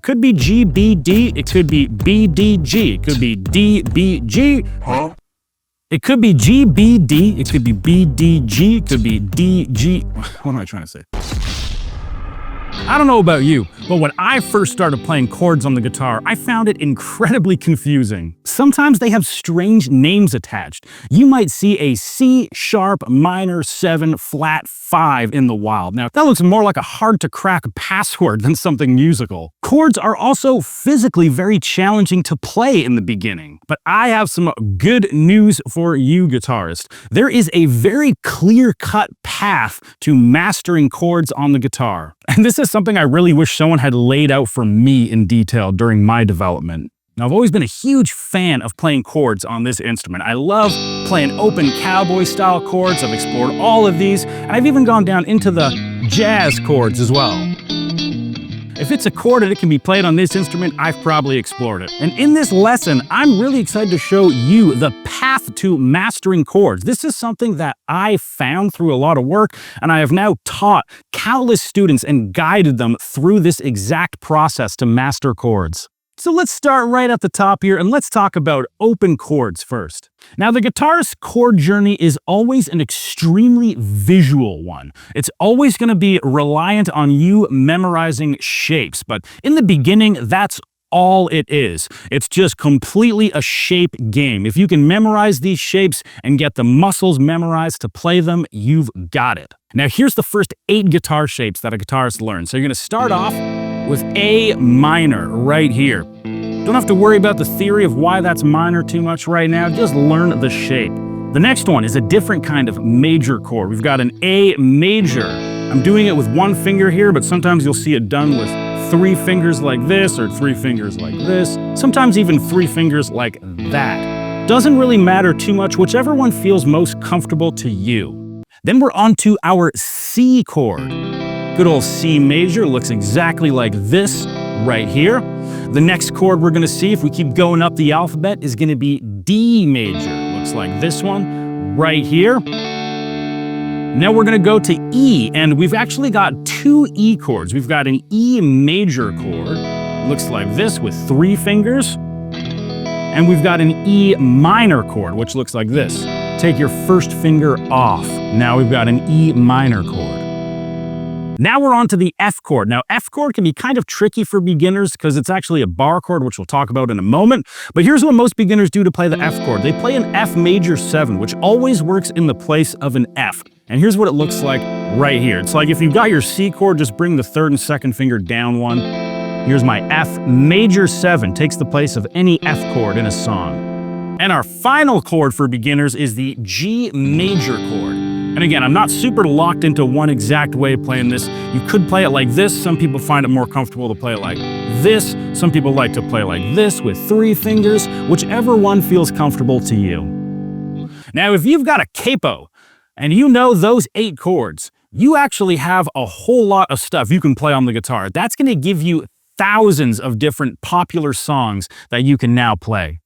could be G, B, D. It could be B, D, G. It could be D, B, G. Huh? It could be G, B, D. It could be B, D, G. It could be D, G. What am I trying to say? I don't know about you, but when I first started playing chords on the guitar, I found it incredibly confusing. Sometimes they have strange names attached. You might see a C sharp minor 7 flat 5 in the wild. Now, that looks more like a hard-to-crack password than something musical. Chords are also physically very challenging to play in the beginning. But I have some good news for you guitarists. There is a very clear-cut path to mastering chords on the guitar. And this is something I really wish someone had laid out for me in detail during my development. Now, I've always been a huge fan of playing chords on this instrument. I love playing open cowboy-style chords. I've explored all of these, and I've even gone down into the jazz chords as well. If it's a chord and it can be played on this instrument, I've probably explored it. And in this lesson, I'm really excited to show you the path to mastering chords. This is something that I found through a lot of work, and I have now taught countless students and guided them through this exact process to master chords. So let's start right at the top here, and let's talk about open chords first. Now, the guitarist's chord journey is always an extremely visual one. It's always going to be reliant on you memorizing shapes, but in the beginning, that's all it is. It's just completely a shape game. If you can memorize these shapes and get the muscles memorized to play them, you've got it. Now, here's the first 8 guitar shapes that a guitarist learns. So you're going to start off with A minor right here. Don't have to worry about the theory of why that's minor too much right now, just learn the shape. The next one is a different kind of major chord. We've got an A major. I'm doing it with 1 finger here, but sometimes you'll see it done with 3 fingers like this, or 3 fingers like this, sometimes even 3 fingers like that. Doesn't really matter too much, whichever one feels most comfortable to you. Then we're on to our C chord. Good old C major looks exactly like this right here. The next chord we're gonna see, if we keep going up the alphabet, is gonna be D major. Looks like this one right here. Now we're gonna go to E, and we've actually got 2 E chords. We've got an E major chord, looks like this with 3 fingers. And we've got an E minor chord, which looks like this. Take your first finger off. Now we've got an E minor chord. Now we're on to the F chord. Now, F chord can be kind of tricky for beginners because it's actually a bar chord, which we'll talk about in a moment. But here's what most beginners do to play the F chord. They play an F major 7, which always works in the place of an F. And here's what it looks like right here. It's like if you've got your C chord, just bring the 3rd and 2nd finger down 1. Here's my F major 7, takes the place of any F chord in a song. And our final chord for beginners is the G major chord. And again, I'm not super locked into one exact way of playing this. You could play it like this. Some people find it more comfortable to play it like this. Some people like to play like this with 3 fingers, whichever one feels comfortable to you. Now, if you've got a capo and you know those 8 chords, you actually have a whole lot of stuff you can play on the guitar. That's going to give you thousands of different popular songs that you can now play.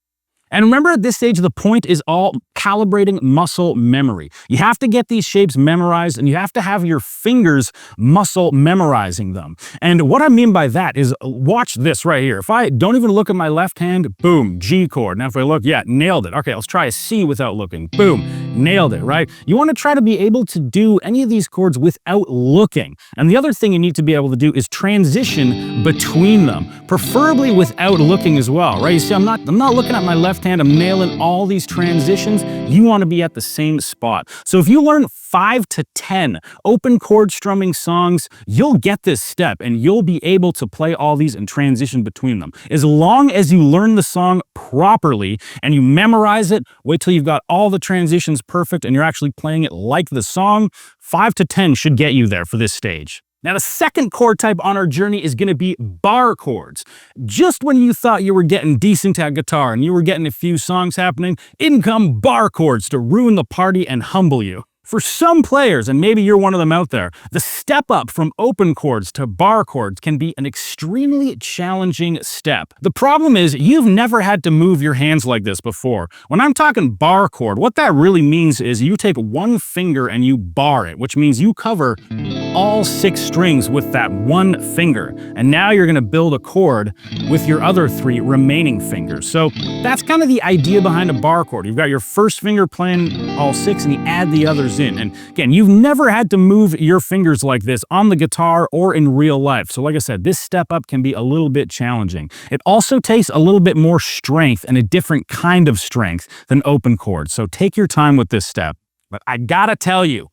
And remember, at this stage, the point is all calibrating muscle memory. You have to get these shapes memorized, and you have to have your fingers muscle memorizing them. And what I mean by that is, watch this right here. If I don't even look at my left hand, boom, G chord. Now if I look, yeah, nailed it. Okay, let's try a C without looking. Boom, nailed it, right? You want to try to be able to do any of these chords without looking. And the other thing you need to be able to do is transition between them, preferably without looking as well, right? You see, I'm not looking at my left hand, I'm nailing all these transitions. You want to be at the same spot. So if you learn 5 to 10 open chord strumming songs, you'll get this step and you'll be able to play all these and transition between them. As long as you learn the song properly and you memorize it, wait till you've got all the transitions perfect and you're actually playing it like the song, 5 to 10 should get you there for this stage. Now, the second chord type on our journey is going to be bar chords. Just when you thought you were getting decent at guitar and you were getting a few songs happening, in come bar chords to ruin the party and humble you. For some players, and maybe you're one of them out there, the step up from open chords to bar chords can be an extremely challenging step. The problem is you've never had to move your hands like this before. When I'm talking bar chord, what that really means is you take 1 finger and you bar it, which means you cover all 6 strings with that one finger. And now you're gonna build a chord with your other 3 remaining fingers. So that's kind of the idea behind a bar chord. You've got your first finger playing all 6 and you add the others in. And again, you've never had to move your fingers like this on the guitar or in real life. So like I said, this step up can be a little bit challenging. It also takes a little bit more strength and a different kind of strength than open chords. So take your time with this step. But I gotta tell you,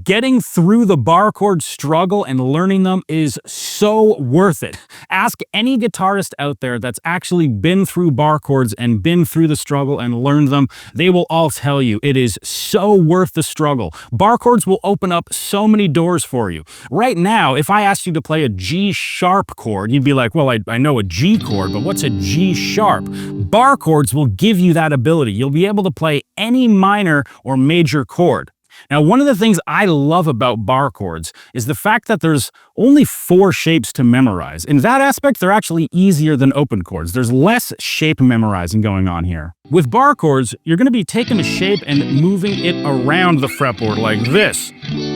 getting through the bar chord struggle and learning them is so worth it. Ask any guitarist out there that's actually been through bar chords and been through the struggle and learned them. They will all tell you it is so worth the struggle. Bar chords will open up so many doors for you. Right now, if I asked you to play a G sharp chord, you'd be like, well, I know a G chord, but what's a G sharp? Bar chords will give you that ability. You'll be able to play any minor or major chord. Now, one of the things I love about bar chords is the fact that there's only 4 shapes to memorize. In that aspect, they're actually easier than open chords. There's less shape memorizing going on here. With bar chords, you're going to be taking a shape and moving it around the fretboard like this.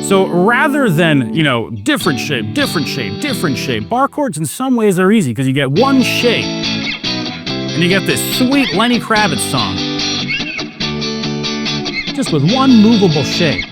So rather than, different shape, different shape, different shape, bar chords in some ways are easy because you get one shape and you get this sweet Lenny Kravitz song. Just with one movable shape.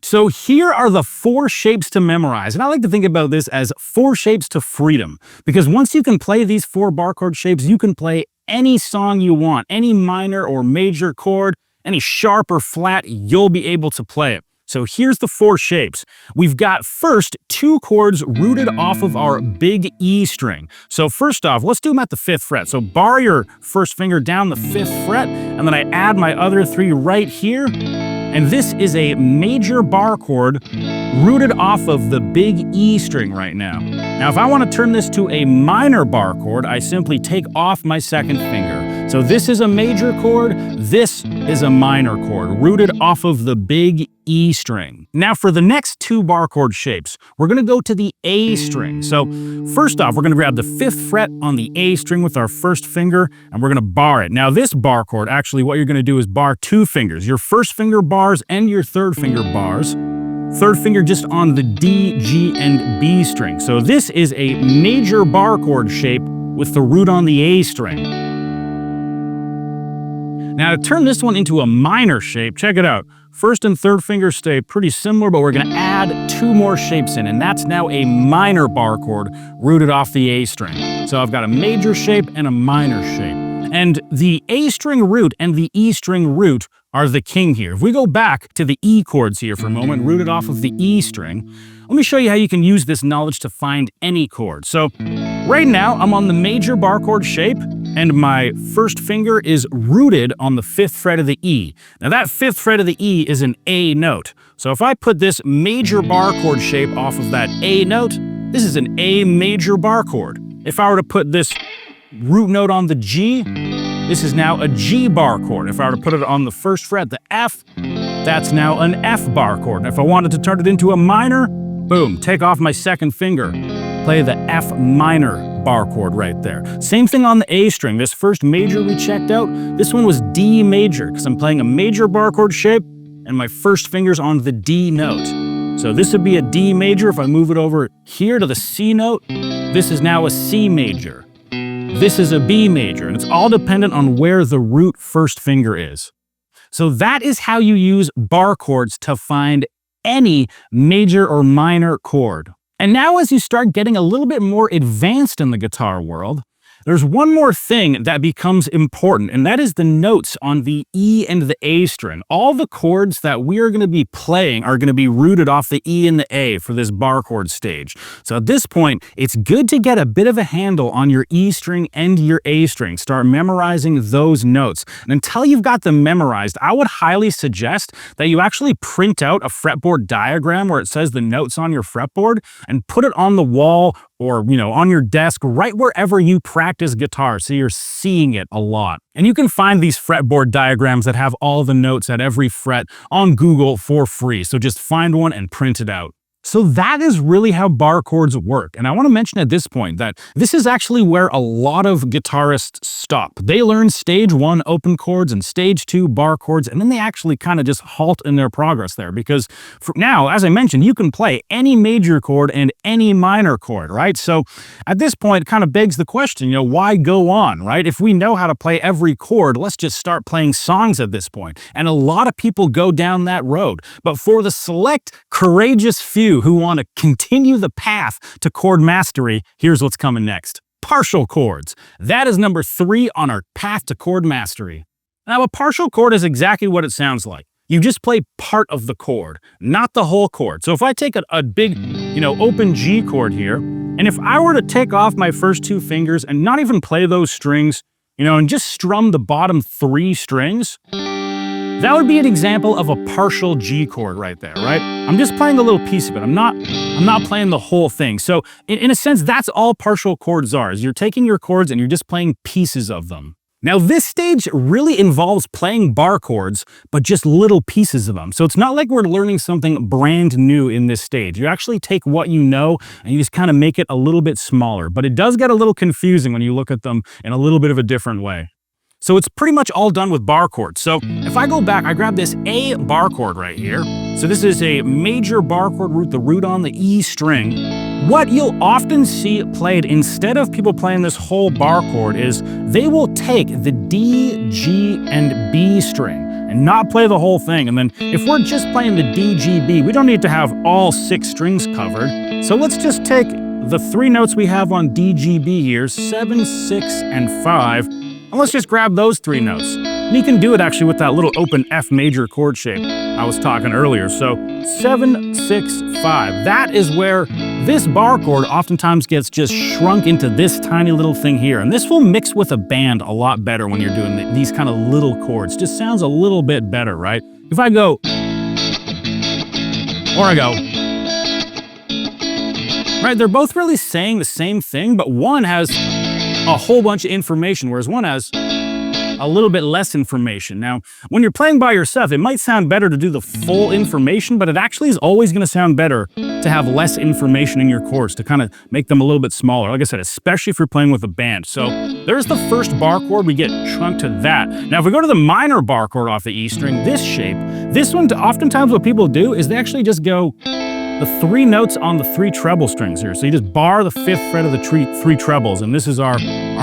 So here are the 4 shapes to memorize. And I like to think about this as 4 shapes to freedom. Because once you can play these 4 bar chord shapes, you can play any song you want, any minor or major chord, any sharp or flat, you'll be able to play it. So here's the 4 shapes. We've got first 2 chords rooted off of our big E string. So first off, let's do them at the 5th fret. So bar your first finger down the 5th fret, and then I add my other 3 right here. And this is a major bar chord rooted off of the big E string right now. Now, if I want to turn this to a minor bar chord, I simply take off my 2nd finger. So this is a major chord, this is a minor chord, rooted off of the big E string. Now for the next 2 bar chord shapes, we're gonna go to the A string. So first off, we're gonna grab the 5th fret on the A string with our first finger, and we're gonna bar it. Now this bar chord, actually what you're gonna do is bar 2 fingers. Your first finger bars and your 3rd finger bars. 3rd finger just on the D, G, and B string. So this is a major bar chord shape with the root on the A string. Now to turn this one into a minor shape, check it out. 1st and 3rd fingers stay pretty similar, but we're gonna add 2 more shapes in, and that's now a minor bar chord rooted off the A string. So I've got a major shape and a minor shape. And the A string root and the E string root are the king here. If we go back to the E chords here for a moment, rooted off of the E string, let me show you how you can use this knowledge to find any chord. So right now, I'm on the major bar chord shape, and my first finger is rooted on the 5th fret of the E. Now that 5th fret of the E is an A note. So if I put this major bar chord shape off of that A note, this is an A major bar chord. If I were to put this root note on the G, this is now a G bar chord. If I were to put it on the 1st fret, the F, that's now an F bar chord. If I wanted to turn it into a minor, boom, take off my 2nd finger, play the F minor bar chord right there. Same thing on the A string. This first major we checked out, this one was D major because I'm playing a major bar chord shape and my first finger's on the D note. So this would be a D major. If I move it over here to the C note, this is now a C major. This is a B major, and it's all dependent on where the root first finger is. So that is how you use bar chords to find any major or minor chord. And now as you start getting a little bit more advanced in the guitar world, there's one more thing that becomes important, and that is the notes on the E and the A string. All the chords that we are going to be playing are going to be rooted off the E and the A for this bar chord stage. So at this point, it's good to get a bit of a handle on your E string and your A string. Start memorizing those notes. And until you've got them memorized, I would highly suggest that you actually print out a fretboard diagram where it says the notes on your fretboard and put it on the wall or, on your desk, right wherever you practice guitar, so you're seeing it a lot. And you can find these fretboard diagrams that have all the notes at every fret on Google for free, so just find one and print it out. So that is really how bar chords work. And I want to mention at this point that this is actually where a lot of guitarists stop. They learn stage 1 open chords and stage 2 bar chords, and then they actually kind of just halt in their progress there because now, as I mentioned, you can play any major chord and any minor chord, right? So at this point, it kind of begs the question, why go on, right? If we know how to play every chord, let's just start playing songs at this point. And a lot of people go down that road. But for the select, courageous few who want to continue the path to chord mastery, here's what's coming next. Partial chords. That is number 3 on our path to chord mastery. Now, a partial chord is exactly what it sounds like. You just play part of the chord, not the whole chord. So if I take a big, open G chord here, and if I were to take off my first 2 fingers and not even play those strings, and just strum the bottom 3 strings, that would be an example of a partial G chord right there, right? I'm just playing a little piece of it. I'm not playing the whole thing. So in a sense, that's all partial chords are, is you're taking your chords and you're just playing pieces of them. Now, this stage really involves playing bar chords, but just little pieces of them. So it's not like we're learning something brand new in this stage. You actually take what you know and you just kind of make it a little bit smaller. But it does get a little confusing when you look at them in a little bit of a different way. So it's pretty much all done with bar chords. So if I go back, I grab this A bar chord right here. So this is a major bar chord root, the root on the E string. What you'll often see played instead of people playing this whole bar chord is they will take the D, G, and B string and not play the whole thing. And then if we're just playing the D, G, B, we don't need to have all 6 strings covered. So let's just take the 3 notes we have on D, G, B here, 7, 6, and 5. And let's just grab those 3 notes. And you can do it actually with that little open F major chord shape I was talking earlier. So 7, 6, 5. That is where this bar chord oftentimes gets just shrunk into this tiny little thing here. And this will mix with a band a lot better when you're doing these kind of little chords. Just sounds a little bit better, right? If I go, or I go, right, they're both really saying the same thing, but one has a whole bunch of information, whereas one has a little bit less information. Now, when you're playing by yourself, it might sound better to do the full information, but it actually is always going to sound better to have less information in your chords, to kind of make them a little bit smaller. Like I said, especially if you're playing with a band. So there's the first bar chord, we get shrunk to that. Now, if we go to the minor bar chord off the E string, this shape, this one, oftentimes what people do is they actually just go the 3 notes on the 3 treble strings here. So you just bar the 5th fret of the 3 trebles, and this is our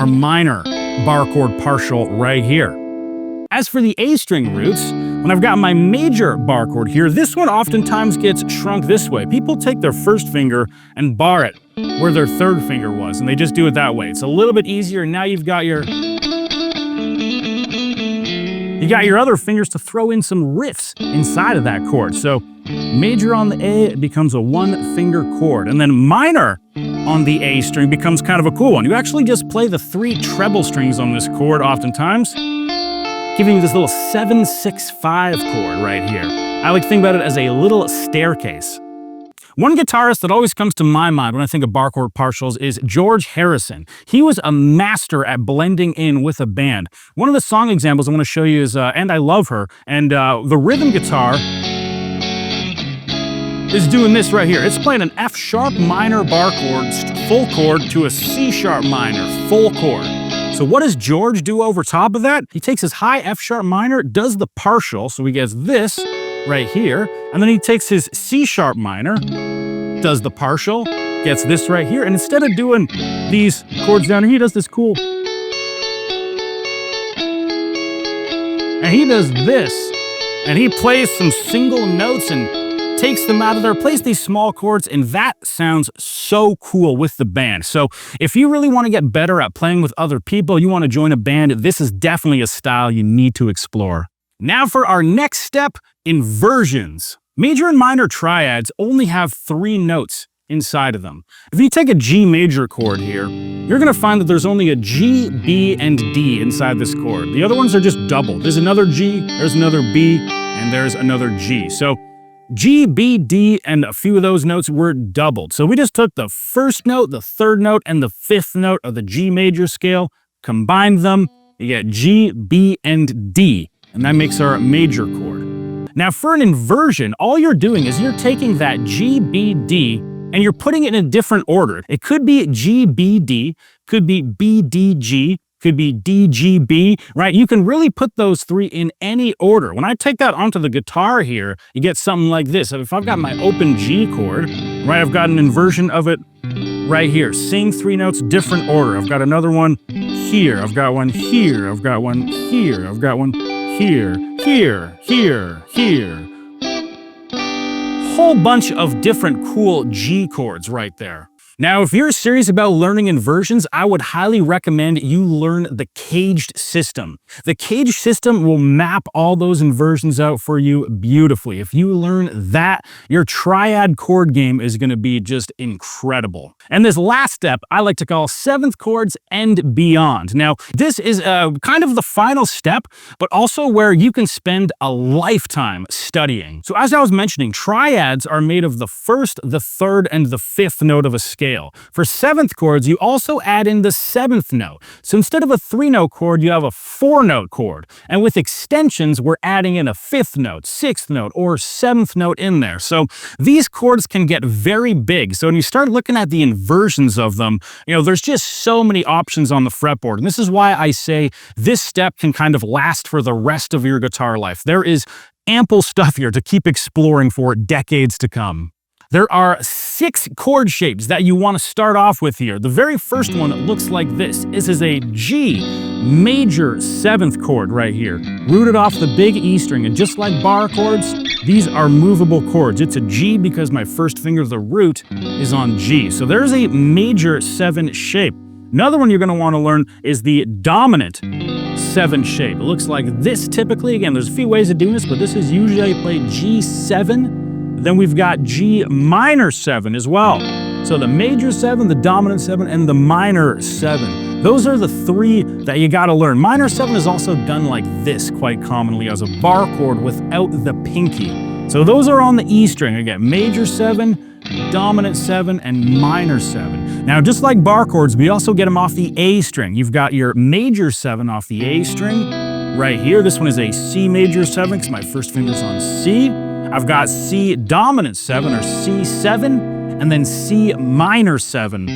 minor bar chord partial right here. As for the A string roots, when I've got my major bar chord here, this one oftentimes gets shrunk this way. People take their first finger and bar it where their 3rd finger was, and they just do it that way. It's a little bit easier, and now you've got your other fingers to throw in some riffs inside of that chord. So major on the A, it becomes a 1-finger chord. And then minor on the A string becomes kind of a cool one. You actually just play the 3 treble strings on this chord oftentimes, giving you this little 7, 6, 5 chord right here. I like to think about it as a little staircase. One guitarist that always comes to my mind when I think of bar chord partials is George Harrison. He was a master at blending in with a band. One of the song examples I want to show you is And I Love Her, and the rhythm guitar is doing this right here. It's playing an F sharp minor bar chord, full chord, to a C sharp minor, full chord. So what does George do over top of that? He takes his high F sharp minor, does the partial, so he gets this right here, and then he takes his C sharp minor, does the partial, gets this right here, and instead of doing these chords down here, he does this cool, and he does this, and he plays some single notes and takes them out of there, plays these small chords, and that sounds so cool with the band. So if you really want to get better at playing with other people, you want to join a band, this is definitely a style you need to explore. Now for our next step, inversions. Major and minor triads only have 3 notes inside of them. If you take a G major chord here, you're going to find that there's only a G, B, and D inside this chord. The other ones are just doubled. There's another G, there's another B, and there's another G. So G, B, D, and a few of those notes were doubled. So we just took the first note, the 3rd note, and the 5th note of the G major scale, combined them, you get G, B, and D, and that makes our major chord. Now for an inversion, all you're doing is you're taking that G, B, D, and you're putting it in a different order. It could be G, B, D, could be B, D, G, could be D, G, B, right? You can really put those three in any order. When I take that onto the guitar here, you get something like this. If I've got my open G chord, right, I've got an inversion of it right here. Same three notes, different order. I've got another one here. I've got one here. I've got one here. I've got one here, here, here, here. Whole bunch of different cool G chords right there. Now, if you're serious about learning inversions, I would highly recommend you learn the caged system. The caged system will map all those inversions out for you beautifully. If you learn that, your triad chord game is going to be just incredible. And this last step, I like to call seventh chords and beyond. Now, this is kind of the final step, but also where you can spend a lifetime studying. So as I was mentioning, triads are made of the first, the third, and the fifth note of a scale. For seventh chords, you also add in the seventh note. So instead of a 3-note chord, you have a 4-note chord. And with extensions, we're adding in a 5th note, 6th note, or 7th note in there. So these chords can get very big. So when you start looking at the inversions of them, there's just so many options on the fretboard. And this is why I say this step can kind of last for the rest of your guitar life. There is ample stuff here to keep exploring for decades to come. There are 6 chord shapes that you want to start off with here. The very first one looks like this. This is a G major 7th chord right here, rooted off the big E string. And just like bar chords, these are movable chords. It's a G because my first finger of the root is on G. So there's a major 7 shape. Another one you're going to want to learn is the dominant 7 shape. It looks like this typically. Again, there's a few ways of doing this, but this is usually how you play G7. Then we've got G minor 7 as well. So the major 7, the dominant 7, and the minor 7. Those are the 3 that you gotta learn. Minor 7 is also done like this quite commonly as a bar chord without the pinky. So those are on the E string. Again, major 7, dominant 7, and minor 7. Now, just like bar chords, we also get them off the A string. You've got your major 7 off the A string right here. This one is a C major 7 because my first finger's on C. I've got C dominant 7 or C7, and then C minor 7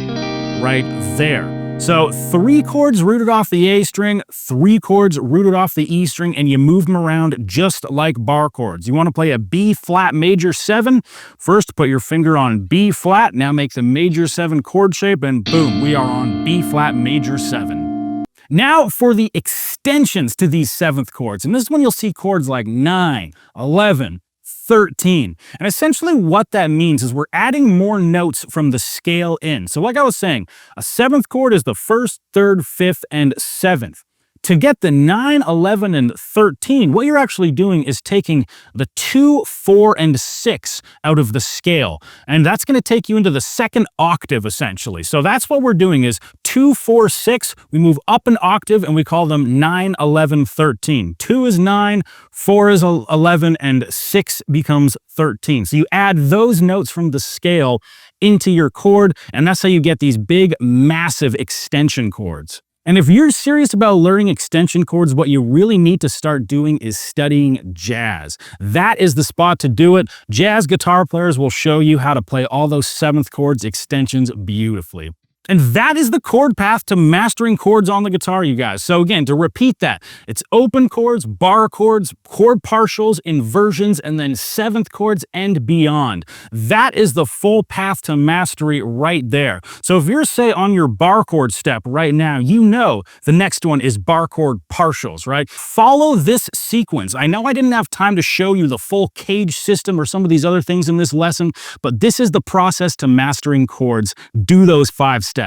right there. So 3 chords rooted off the A string, 3 chords rooted off the E string, and you move them around just like bar chords. You want to play a B flat major 7. First, put your finger on B flat. Now make the major 7 chord shape, and boom, we are on B flat major 7. Now for the extensions to these 7th chords. And this is when you'll see chords like 9, 11, 13. And essentially what that means is we're adding more notes from the scale in. So like I was saying, a 7th chord is the 1st, 3rd, 5th, and 7th. To get the 9, 11, and 13, what you're actually doing is taking the 2, 4, and 6 out of the scale. And that's going to take you into the 2nd octave, essentially. So that's what we're doing is 2, 4, 6. We move up an octave, and we call them 9, 11, 13. 2 is 9, 4 is 11, and 6 becomes 13. So you add those notes from the scale into your chord, and that's how you get these big, massive extension chords. And if you're serious about learning extension chords, what you really need to start doing is studying jazz. That is the spot to do it. Jazz guitar players will show you how to play all those 7th chords extensions beautifully. And that is the chord path to mastering chords on the guitar, you guys. So again, to repeat that, it's open chords, bar chords, chord partials, inversions, and then 7th chords and beyond. That is the full path to mastery right there. So if you're, say, on your bar chord step right now, you know the next one is bar chord partials, right? Follow this sequence. I know I didn't have time to show you the full cage system or some of these other things in this lesson, but this is the process to mastering chords. Do those 5 steps.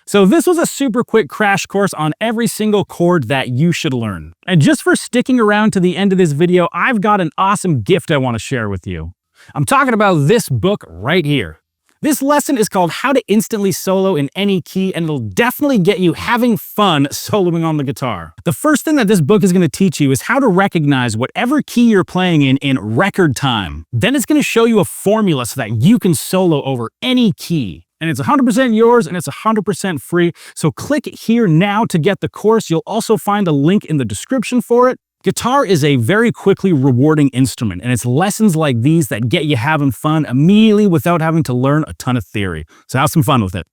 So this was a super quick crash course on every single chord that you should learn. And just for sticking around to the end of this video, I've got an awesome gift I want to share with you. I'm talking about this book right here. This lesson is called How to Instantly Solo in Any Key, and it'll definitely get you having fun soloing on the guitar. The first thing that this book is going to teach you is how to recognize whatever key you're playing in record time. Then it's going to show you a formula so that you can solo over any key. And it's 100% yours, and it's 100% free. So click here now to get the course. You'll also find a link in the description for it. Guitar is a very quickly rewarding instrument, and it's lessons like these that get you having fun immediately without having to learn a ton of theory. So have some fun with it.